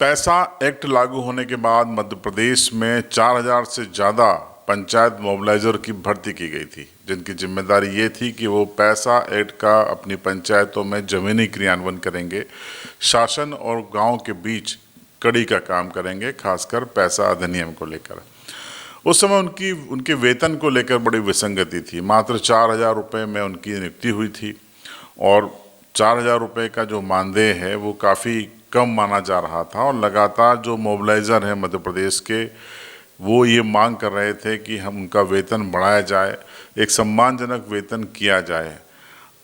पैसा एक्ट लागू होने के बाद मध्य प्रदेश में 4000 से ज़्यादा पंचायत मोबिलाइजर की भर्ती की गई थी, जिनकी जिम्मेदारी ये थी कि वो पैसा एक्ट का अपनी पंचायतों में ज़मीनी क्रियान्वयन करेंगे, शासन और गांव के बीच कड़ी का काम करेंगे, खासकर पैसा अधिनियम को लेकर। उस समय उनके वेतन को लेकर बड़ी विसंगति थी। मात्र 4000 रुपये में उनकी नियुक्ति हुई थी और 4000 रुपये का जो मानदेय है वो काफ़ी कम माना जा रहा था और लगातार जो मोबिलाइज़र हैं मध्य प्रदेश के वो ये मांग कर रहे थे कि हम उनका वेतन बढ़ाया जाए, एक सम्मानजनक वेतन किया जाए।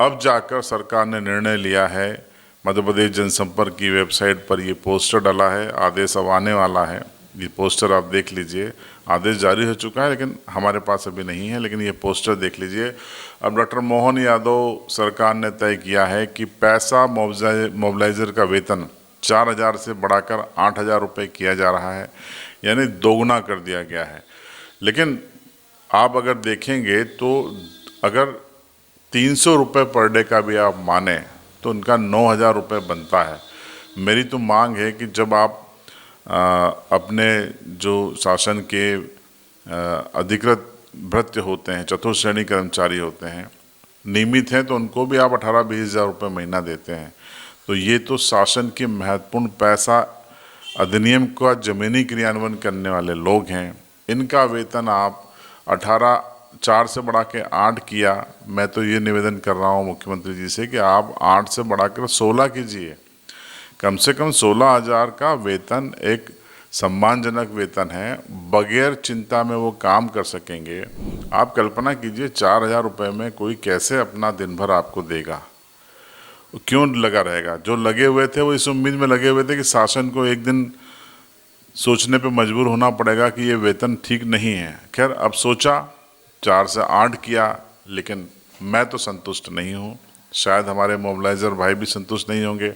अब जाकर सरकार ने निर्णय लिया है, मध्य प्रदेश जनसंपर्क की वेबसाइट पर ये पोस्टर डाला है, आदेश अब आने वाला है। ये पोस्टर आप देख लीजिए, आदेश जारी हो चुका है लेकिन हमारे पास अभी नहीं है, लेकिन ये पोस्टर देख लीजिए। अब डॉक्टर मोहन यादव सरकार ने तय किया है कि पैसा मोबिलाइजर का वेतन 4000 से बढ़ाकर 8000 रुपये किया जा रहा है, यानी दोगुना कर दिया गया है। लेकिन आप अगर देखेंगे तो अगर 300 रुपये पर डे का भी आप माने तो उनका 9000 रुपये बनता है। मेरी तो मांग है कि जब आप अपने जो शासन के अधिकृत भृत्य होते हैं, चतुर्थ श्रेणी कर्मचारी होते हैं, नियमित हैं, तो उनको भी आप 18-20 हज़ार रुपये महीना देते हैं। तो ये तो शासन के महत्वपूर्ण पैसा अधिनियम का ज़मीनी क्रियान्वयन करने वाले लोग हैं। इनका वेतन आप 4 से बढ़ा के 8 किया। मैं तो ये निवेदन कर रहा हूँ मुख्यमंत्री जी से कि आप 8 से बढ़ाकर 16 कीजिए। कम से कम 16,000 का वेतन एक सम्मानजनक वेतन है, बगैर चिंता में वो काम कर सकेंगे। आप कल्पना कीजिए 4000 रुपये में कोई कैसे अपना दिन भर आपको देगा, क्यों लगा रहेगा। जो लगे हुए थे वो इस उम्मीद में लगे हुए थे कि शासन को एक दिन सोचने पे मजबूर होना पड़ेगा कि ये वेतन ठीक नहीं है। खैर, अब सोचा 4 से 8 किया, लेकिन मैं तो संतुष्ट नहीं हूँ, शायद हमारे मोबिलाइजर भाई भी संतुष्ट नहीं होंगे।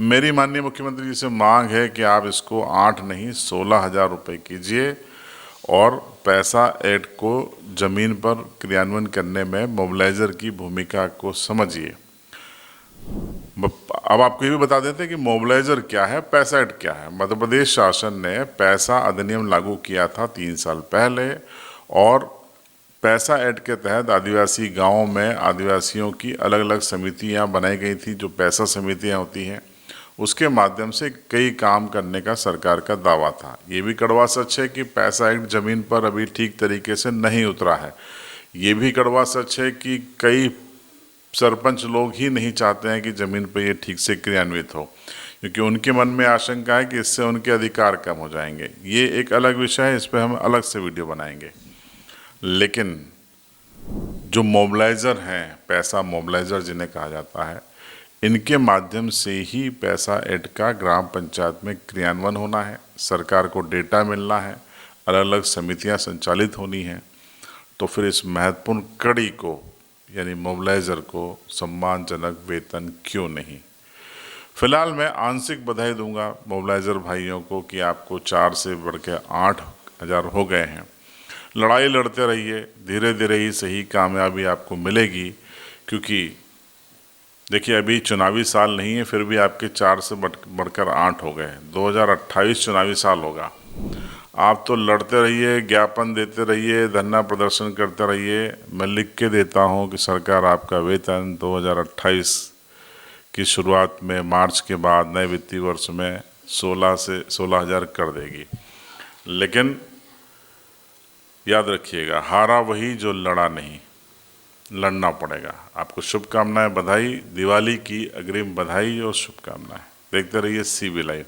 मेरी माननीय मुख्यमंत्री जी से मांग है कि आप इसको 8 नहीं 16,000 रुपये कीजिए और पैसा एक्ट को ज़मीन पर क्रियान्वयन करने में मोबिलाइजर की भूमिका को समझिए। अब आपको ये भी बता देते हैं कि मोबिलाइजर क्या है, पैसा एक्ट क्या है। मध्य प्रदेश शासन ने पैसा अधिनियम लागू किया था 3 साल पहले और पैसा एक्ट के तहत आदिवासी गांवों में आदिवासियों की अलग अलग समितियां बनाई गई थी, जो पैसा समितियां होती हैं। उसके माध्यम से कई काम करने का सरकार का दावा था। ये भी कड़वा सच है कि पैसा एक्ट ज़मीन पर अभी ठीक तरीके से नहीं उतरा है। ये भी कड़वा सच है कि कई सरपंच लोग ही नहीं चाहते हैं कि ज़मीन पर ये ठीक से क्रियान्वित हो, क्योंकि उनके मन में आशंका है कि इससे उनके अधिकार कम हो जाएंगे। ये एक अलग विषय है, इस पर हम अलग से वीडियो बनाएंगे। लेकिन जो मोबिलाइज़र हैं, पैसा मोबिलाइज़र जिन्हें कहा जाता है, इनके माध्यम से ही पैसा एक्ट का ग्राम पंचायत में क्रियान्वयन होना है, सरकार को डेटा मिलना है, अलग अलग समितियां संचालित होनी हैं। तो फिर इस महत्वपूर्ण कड़ी को यानी मोबिलाइजर को सम्मानजनक वेतन क्यों नहीं। फिलहाल मैं आंशिक बधाई दूंगा मोबिलाइजर भाइयों को कि आपको 4 से बढ़ के 8,000 हो गए हैं। लड़ाई लड़ते रहिए, धीरे धीरे ही सही कामयाबी आपको मिलेगी, क्योंकि देखिए अभी चुनावी साल नहीं है, फिर भी आपके 4 से बढ़कर 8 हो गए। 2028 चुनावी साल होगा। आप तो लड़ते रहिए, ज्ञापन देते रहिए, धरना प्रदर्शन करते रहिए। मैं लिख के देता हूं कि सरकार आपका वेतन 2028 की शुरुआत में मार्च के बाद नए वित्तीय वर्ष में 16 से 16,000 कर देगी। लेकिन याद रखिएगा, हारा वही जो लड़ा नहीं, लड़ना पड़ेगा। आपको शुभकामनाएं, बधाई, दिवाली की अग्रिम बधाई और शुभकामनाएं। देखते रहिए CB लाइव।